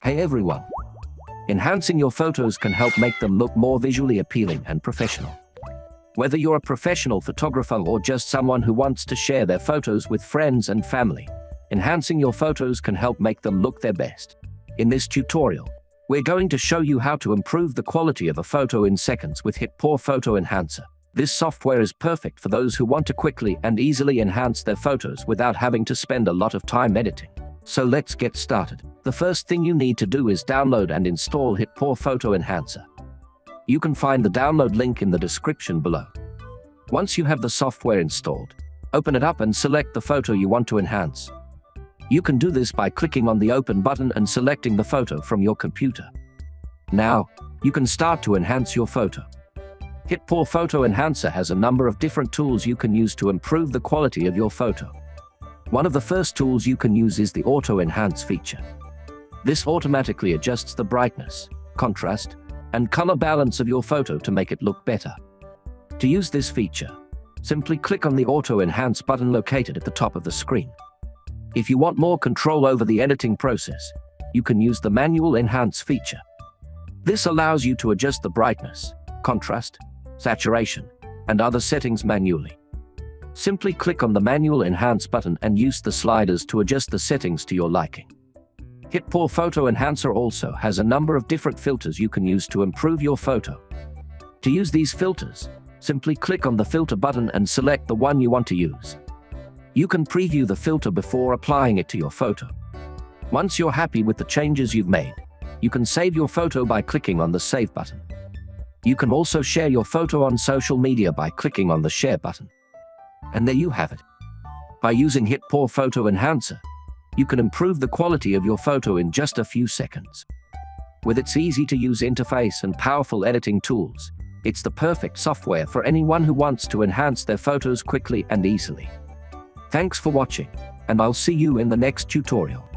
Hey everyone! Enhancing your photos can help make them look more visually appealing and professional. Whether you're a professional photographer or just someone who wants to share their photos with friends and family, enhancing your photos can help make them look their best. In this tutorial, we're going to show you how to improve the quality of a photo in seconds with HitPaw Photo Enhancer. This software is perfect for those who want to quickly and easily enhance their photos without having to spend a lot of time editing. So let's get started. The first thing you need to do is download and install HitPaw Photo Enhancer. You can find the download link in the description below. Once you have the software installed, open it up and select the photo you want to enhance. You can do this by clicking on the Open button and selecting the photo from your computer. Now, you can start to enhance your photo. HitPaw Photo Enhancer has a number of different tools you can use to improve the quality of your photo. One of the first tools you can use is the Auto Enhance feature. This automatically adjusts the brightness, contrast, and color balance of your photo to make it look better. To use this feature, simply click on the Auto Enhance button located at the top of the screen. If you want more control over the editing process, you can use the Manual Enhance feature. This allows you to adjust the brightness, contrast, saturation, and other settings manually. Simply click on the Manual Enhance button and use the sliders to adjust the settings to your liking. HitPaw Photo Enhancer also has a number of different filters you can use to improve your photo. To use these filters, simply click on the Filter button and select the one you want to use. You can preview the filter before applying it to your photo. Once you're happy with the changes you've made, you can save your photo by clicking on the Save button. You can also share your photo on social media by clicking on the Share button. And there you have it. By using HitPaw Photo Enhancer, you can improve the quality of your photo in just a few seconds. With its easy-to-use interface and powerful editing tools, it's the perfect software for anyone who wants to enhance their photos quickly and easily. Thanks for watching, and I'll see you in the next tutorial.